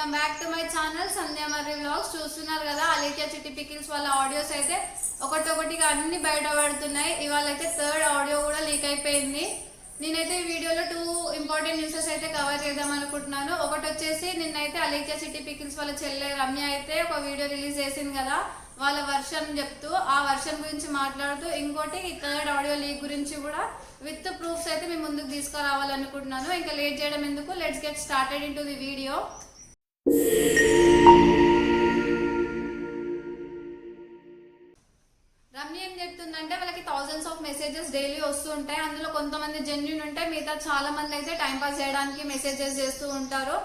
Welcome back to my channel Sandhya Marri vlogs. చూస్తున్నారు కదా అలేఖ్య చిట్టి పికిల్స్ వాళ్ళ ఆడియోస్ అయితే ఒకటొకటిగా అన్ని బయట పడుతున్నాయి. ఇవాళ అయితే థర్డ్ ఆడియో కూడా లీక్ అయిపోయింది. నేనైతే ఈ వీడియోలో 2 ఇంపార్టెంట్ న్యూసెస్ అయితే కవర్ చేద్దాం అనుకుంటున్నాను. ఒకటి వచ్చేసి నిన్నైతే అలేఖ్య చిట్టి పికిల్స్ వాళ్ళ చెల్లె రమ్య అయితే ఒక వీడియో రిలీజ్ చేసింది కదా, వాళ్ళ వర్షన్ చెప్తూ ఆ వర్షన్ గురించి మాట్లాడుతూ, ఇంకోటి ఈ థర్డ్ ఆడియో లీక్ గురించి కూడా విత్ ప్రూఫ్స్ అయితే మీ ముందుకు తీసుకురావాలనుకుంటున్నాను. ఇంకా లేట్ చేయడం ఎందుకు, let's get started in to the video. Ramya ఏం చెప్తుందంటే వాళ్ళకి థౌజండ్స్ ఆఫ్ మెసేజెస్ డైలీ వస్తూ ఉంటాయి. అందులో కొంతమంది జెన్యున్ ఉంటాయి, మిగతా చాలా మంది అయితే టైం పాస్ చేయడానికి మెసేజెస్ చేస్తూ ఉంటారు.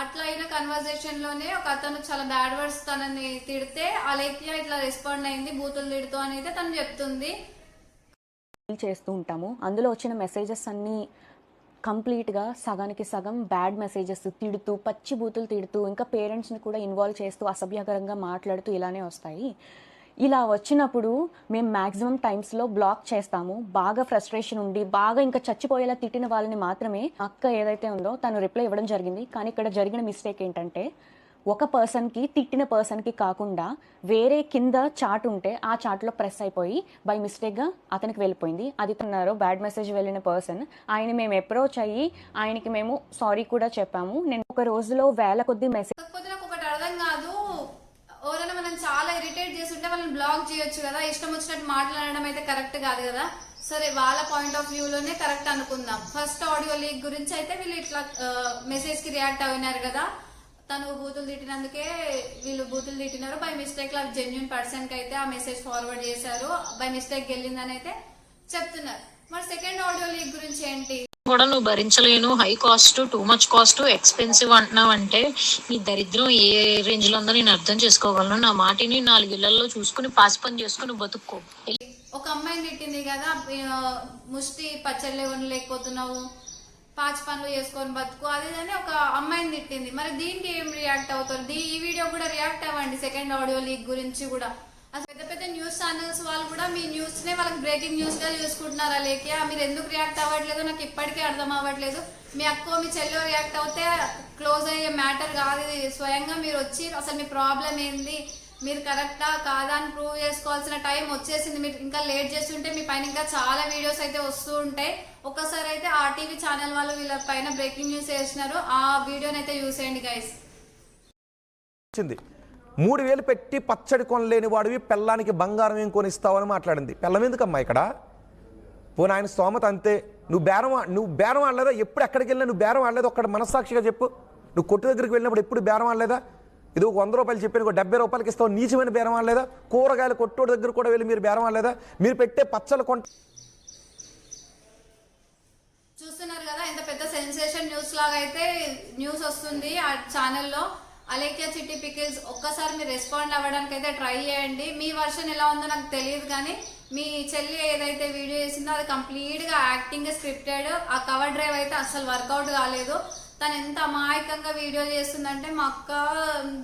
అట్లా అయిన కన్వర్జేషన్ లోనే ఒక అతను చాలా బ్యాడ్ వర్డ్స్ తనని తిడితే అలేఖ్య ఇట్లా రెస్పాండ్ అయింది, బూతులు తిడుతూ అని అయితే తను చెప్తుంది. చేస్తూ ఉంటాము. అందులో వచ్చిన మెసేజెస్ అన్నీ కంప్లీట్గా సగానికి సగం బ్యాడ్ మెసేజెస్, తిడుతూ పచ్చి బూతులు తిడుతూ ఇంకా పేరెంట్స్ని కూడా ఇన్వాల్వ్ చేస్తూ అసభ్యకరంగా మాట్లాడుతూ ఇలానే వస్తాయి. ఇలా వచ్చినప్పుడు మేము మ్యాక్సిమం టైమ్స్లో బ్లాక్ చేస్తాము. బాగా ఫ్రస్ట్రేషన్ ఉండి బాగా ఇంకా చచ్చిపోయేలా తిట్టిన వాళ్ళని మాత్రమే అక్క ఏదైతే ఉందో తను రిప్లై ఇవ్వడం జరిగింది. కానీ ఇక్కడ జరిగిన మిస్టేక్ ఏంటంటే ఒక పర్సన్కి తిట్టిన పర్సన్కి కాకుండా వేరే కింద చాట్ ఉంటే ఆ చాట్లో ప్రెస్ అయిపోయి బై మిస్టేక్గా అతనికి వెళ్ళిపోయింది. అది తన్నారు బ్యాడ్ మెసేజ్ వెళ్ళిన పర్సన్. ఆయన మేము అప్రోచ్ అయ్యి ఆయనకి మేము సారీ కూడా చెప్పాము. నేను ఒక రోజులో వేల కొద్ది మెసేజ్ ఒకటి అర్థం కాదు, ఎవరైనా మనం చాలా ఇరిటేట్ చేస్తుంటే వాళ్ళని బ్లాక్ చేయొచ్చు కదా, ఇష్టం వచ్చినట్టు మాట్లాడడం అయితే కరెక్ట్ కాదు కదా. సరే, వాళ్ళ పాయింట్ ఆఫ్ వ్యూలోనే కరెక్ట్ అనుకుందాం. ఫస్ట్ ఆడియో లీక్ గురించి అయితే వీళ్ళు ఇట్లా మెసేజ్ కి రియాక్ట్ అయినారు కదా, తను బూతులు తిట్టినందుకే వీళ్ళు బూతులు తిట్టినారు. బై మిస్టేక్ లో జెన్యున్ పర్సన్ కి అయితే ఆ మెసేజ్ ఫార్వర్డ్ చేశారు, బై మిస్టేక్ వెళ్ళిందని అయితే చెప్తున్నారు. మరి సెకండ్ ఆడియో లీక్ గురించి ఏంటి? కూడా నువ్వు భరించలేను, high cost, too much cost, expensive అంటున్నావు అంటే నీ దరిద్రం ఏ రేంజ్ లో ఉందో నేను అర్థం చేసుకోగలను. నా మాటిని 4 ఇళ్లలో చూసుకుని పాసి పని చేసుకుని బతుక్కో. ఒక అమ్మాయిని తిట్టింది కదా, ముష్టి పచ్చళ్ళు లేకపోతున్నావు, పాచి పనులు చేసుకొని బతుకు అదేదని ఒక అమ్మాయిని తిట్టింది. మరి దీనికి ఏం రియాక్ట్ అవుతారు? ఈ వీడియో కూడా రియాక్ట్ అవ్వండి సెకండ్ ఆడియో లీక్ గురించి కూడా. అసలు పెద్ద పెద్ద న్యూస్ ఛానల్స్ వాళ్ళు కూడా మీ న్యూస్ నే వాళ్ళకి బ్రేకింగ్ న్యూస్ గా చూసుకుంటున్నారా లేక మీరు ఎందుకు రియాక్ట్ అవ్వట్లేదు నాకు ఇప్పటికీ అర్థం అవ్వట్లేదు. మీ అక్కో మీ చెల్లో రియాక్ట్ అవుతే క్లోజ్ అయ్యే మ్యాటర్ కాదు ఇది. స్వయంగా మీరు వచ్చి అసలు మీ ప్రాబ్లం ఏంది, మీరు కరెక్టా కాదా అని ప్రూవ్ చేసుకోవాల్సిన టైం వచ్చేసింది. మీరు ఇంకా లేట్ చేస్తుంటే మీ పైన ఇంకా చాలా వీడియోస్ అయితే వస్తూ ఉంటాయి. ఒక్కసారి అయితే ఆర్టీవీ ఛానల్ వాళ్ళు వీళ్ళ పైన బ్రేకింగ్ న్యూస్ వేసినారు, ఆ వీడియోని అయితే చూసేయండి గైస్. 3000 పెట్టి పచ్చడి కొనలేని వాడివి పెళ్ళానికి బంగారం ఏం కొనిస్తావని మాట్లాడింది. పెళ్ళం ఎందుకమ్మా ఇక్కడ? పోనీ ఆయన స్తోమత అంతే. నువ్వు బేరం ఆడలేదా? ఎప్పుడు ఎక్కడికి వెళ్ళినా నువ్వు బేరం ఆడలేదు? ఒక్కడ మనస్సాక్షిగా చెప్పు. నువ్వు కొట్టు దగ్గరికి వెళ్ళినప్పుడు ఎప్పుడు బేరం ఆడలేదా? ఇది ఒక 100 రూపాయలు చెప్పి 70 రూపాయలకి ఇస్తావు, నీచమైన బేరం ఆడలేదా? కూరగాయలు కొట్టోడి దగ్గర కూడా వెళ్ళి మీరు బేరం ఆడలేదా? మీరు పెట్టే పచ్చళ్ళు చూస్తున్నారు కదా, ఎంత పెద్ద సెన్సేషన్ న్యూస్ లాగా అయితే న్యూస్ వస్తుంది ఆ ఛానల్లో. అలేఖ్య చిట్టి పికిల్స్ ఒక్కసారి మీరు రెస్పాండ్ అవ్వడానికి అయితే ట్రై చేయండి. మీ వర్షన్ ఎలా ఉందో నాకు తెలియదు, కానీ మీ చెల్లి ఏదైతే వీడియో చేసిందో అది కంప్లీట్ గా యాక్టింగ్ స్క్రిప్టెడ్. ఆ కవర్ డ్రైవ్ అయితే అసలు వర్కౌట్ కాలేదు. తను ఎంత అమాయకంగా వీడియో చేస్తుందంటే మా అక్క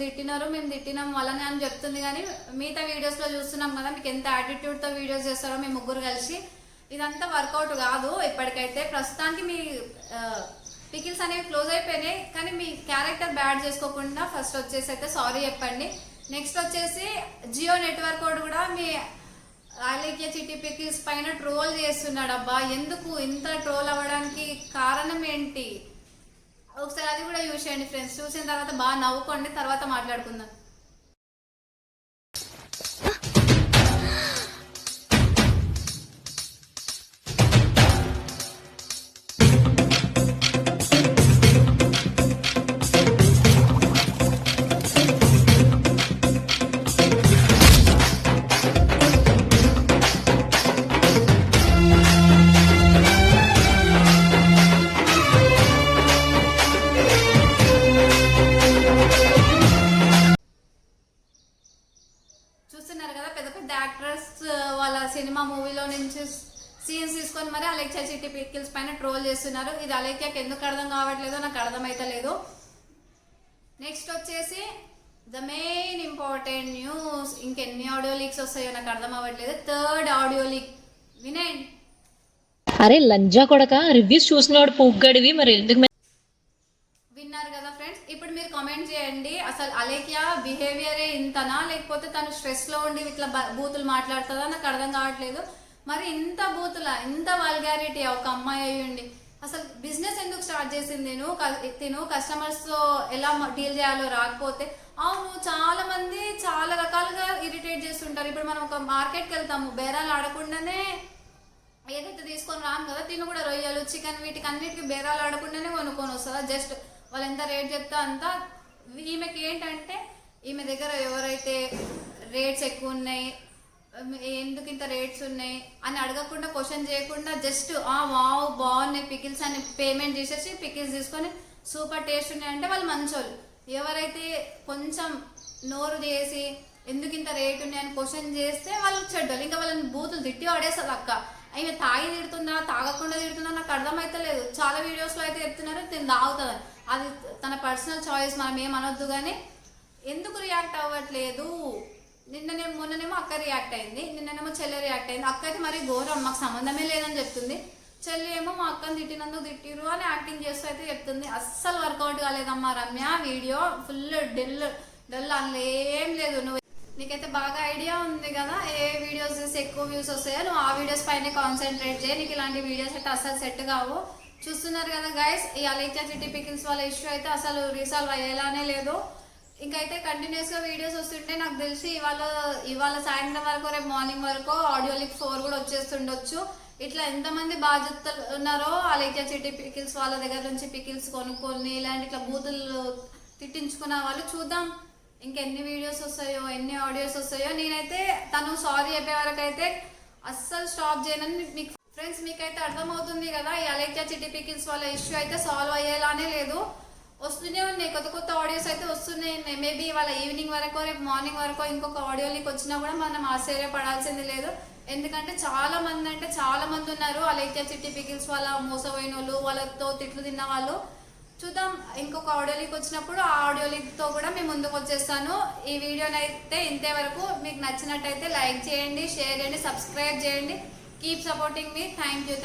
తిట్టినారు, మేము తిట్టినాం వాళ్ళని అని చెప్తుంది. కానీ మిగతా వీడియోస్ లో చూస్తున్నాం కదా మీకు ఎంత యాటిట్యూడ్ తో వీడియోస్ చేస్తారో మీ ముగ్గురు కలిసి. ఇదంతా వర్కౌట్ కాదు ఇప్పటికైతే. ప్రస్తుతానికి మీ పికిల్స్ అనేవి క్లోజ్ అయిపోయినాయి, కానీ మీ క్యారెక్టర్ బ్యాడ్ చేసుకోకుండా ఫస్ట్ వచ్చేసి అయితే సారీ చెప్పండి. నెక్స్ట్ వచ్చేసి జియో నెట్వర్క్ కూడా మీ అలేఖ్య చిట్టి పికిల్స్ పైన ట్రోల్ చేస్తున్నాడు. అబ్బా, ఎందుకు ఇంత ట్రోల్ అవ్వడానికి కారణం ఏంటి? ఒకసారి అది కూడా చూసేయండి ఫ్రెండ్స్. చూసిన తర్వాత బాగా నవ్వుకోండి, తర్వాత మాట్లాడుకుందాం. చూస్తున్నారు కదా, పెద్ద పెద్ద యాక్టర్స్ వాళ్ళ సినిమా మూవీలో నుంచి సీన్స్ తీసుకొని మరి అలేఖ్య చిట్టి పికిల్స్ పైన ట్రోల్ చేస్తున్నారు. ఇది అలేఖ్యకి ఎందుకు అర్థం కావట్లేదో నాకు అర్థమైతలేదు. నెక్స్ట్ వచ్చేసి ద మెయిన్ ఇంపార్టెంట్ న్యూస్. ఇంకెన్ని ఆడియో లీక్స్ వస్తాయో నాకు అర్థం అవ్వట్లేదు. థర్డ్ ఆడియో లీక్ వినండి. అరే లంజా కొడక, రివ్యూస్ చూసినవాడు పొగ్గడివి, మరి ఎందుకు విన్నారు కదా ఫ్రెండ్స్ ఇప్పుడు మీరు కామెంట్ చేయండి, అసలు అలేఖ్య బిహేవియరే ఇంతనా లేకపోతే తను స్ట్రెస్ లో ఉండి ఇట్లా బూతులు మాట్లాడుతుందా నాకు అర్థం కావట్లేదు. మరి ఇంత బూతుల ఇంత వల్గారిటీ ఒక అమ్మాయి అయ్యుండి అసలు బిజినెస్ ఎందుకు స్టార్ట్ చేసింది? తిను కస్టమర్స్ తో ఎలా డీల్ చేయాలో రాకపోతే. అవును, చాలా మంది చాలా రకాలుగా ఇరిటేట్ చేస్తుంటారు. ఇప్పుడు మనం ఒక మార్కెట్కి వెళ్తాము, బేరాలు ఆడకుండానే ఏదైతే తీసుకొని రాము కదా, తిను కూడా రొయ్యలు చికెన్ వీటికి అన్నిటికీ బేరాలు ఆడకుండానే కొనుక్కొని వస్తుందా? జస్ట్ వాళ్ళు ఎంత రేట్ చెప్తా అంత. ఈమెకి ఏంటంటే ఈమె దగ్గర ఎవరైతే రేట్స్ ఎక్కువ ఉన్నాయి, ఎందుకు ఇంత రేట్స్ ఉన్నాయి అని అడగకుండా, క్వశ్చన్ చేయకుండా జస్ట్ వావ్ బాగున్నాయి పికిల్స్ అని పేమెంట్ చేసేసి పికిల్స్ తీసుకొని సూపర్ టేస్ట్ ఉన్నాయి అంటే వాళ్ళు మంచోళ్ళు. ఎవరైతే కొంచెం నోరు చేసి ఎందుకు ఇంత రేట్ ఉన్నాయని క్వశ్చన్ చేస్తే వాళ్ళు చెడ్డోళ్ళు. ఇంకా వాళ్ళని బూతులు తిట్టి పడేస్తారు. అక్క ఈమె తాగి తిడుతుందా తాగకుండా తిడుతుందా నాకు అర్థమైతలేదు. చాలా వీడియోస్లో అయితే చెప్తున్నారు తిని తాగుతుంది, అది తన పర్సనల్ చాయిస్, మనం ఏమనొద్దు. కానీ ఎందుకు రియాక్ట్ అవ్వట్లేదు? మొన్ననేమో అక్క రియాక్ట్ అయింది, నిన్ననేమో చెల్లె రియాక్ట్ అయింది. అక్క అయితే మరి ఘోరం, మాకు సంబంధమే లేదని చెప్తుంది. చెల్లి ఏమో మా అక్కని తిట్టినందుకు తిట్టిరు అని యాక్టింగ్ చేస్తూ అయితే చెప్తుంది. అస్సలు వర్కౌట్ కాలేదమ్మా రమ్య. వీడియో ఫుల్ డల్ అందులో ఏం లేదు. నువ్వు నీకైతే బాగా ఐడియా ఉంది కదా ఏ వీడియోస్ చేసి ఎక్కువ వ్యూస్ వస్తాయో, నువ్వు ఆ వీడియోస్ పైన కాన్సన్ట్రేట్ చేయి. నీకు ఇలాంటి వీడియోస్ అయితే అసలు సెట్ కావు. చూస్తున్నారు కదా గైస్, ఈ అలేఖ్య చిట్టి పికిల్స్ వాళ్ళ ఇష్యూ అయితే అసలు రీసాల్వ్ అయ్యేలానే లేదు. ఇంకైతే కంటిన్యూస్ గా వీడియోస్ వస్తుంటే నాకు తెలిసి ఇవాళ సాయంత్రం వరకు రేపు మార్నింగ్ వరకు ఆడియో లిక్ 4 కూడా వచ్చేస్తుండొచ్చు. ఇట్లా ఎంతమంది బాధ్యతలు ఉన్నారో అలేఖ్య చిట్టి పికిల్స్ వాళ్ళ దగ్గర నుంచి పికిల్స్ కొనుక్కొని ఇలాంటి ఇట్లా బూతులు తిట్టించుకున్న వాళ్ళు. చూద్దాం ఇంకెన్ని వీడియోస్ వస్తాయో ఎన్ని ఆడియోస్ వస్తాయో. నేనైతే తను సారీ చెప్పే వరకు అయితే అస్సలు స్టాప్ చేయనని మీకు ఫ్రెండ్స్ మీకైతే అర్థమవుతుంది కదా. ఈ అలేఖ్య చిట్టి పికిల్స్ వాళ్ళ ఇష్యూ అయితే సాల్వ్ అయ్యేలానే లేదు. వస్తూనే ఉన్నాయి, కొత్త ఆడియోస్ అయితే వస్తూనే ఉన్నాయి. మేబీ ఇవాళ ఈవినింగ్ వరకు రేపు మార్నింగ్ వరకు ఇంకొక ఆడియో లీక్ వచ్చినా కూడా మనం ఆశ్చర్యపడాల్సింది లేదు. ఎందుకంటే చాలా మంది ఉన్నారు అలేఖ్య చిట్టి పికిల్స్ వాళ్ళ మోసపోయిన వాళ్ళు, వాళ్ళతో తిట్లు తిన్న వాళ్ళు. చూద్దాం ఇంకొక ఆడియో లీక్ వచ్చినప్పుడు ఆ ఆడియో లీక్ తో కూడా మేము ముందుకు వచ్చేస్తాను. ఈ వీడియోని అయితే ఇంతే వరకు. మీకు నచ్చినట్టయితే లైక్ చేయండి, షేర్ చేయండి, సబ్స్క్రైబ్ చేయండి. Keep supporting me. Thank you.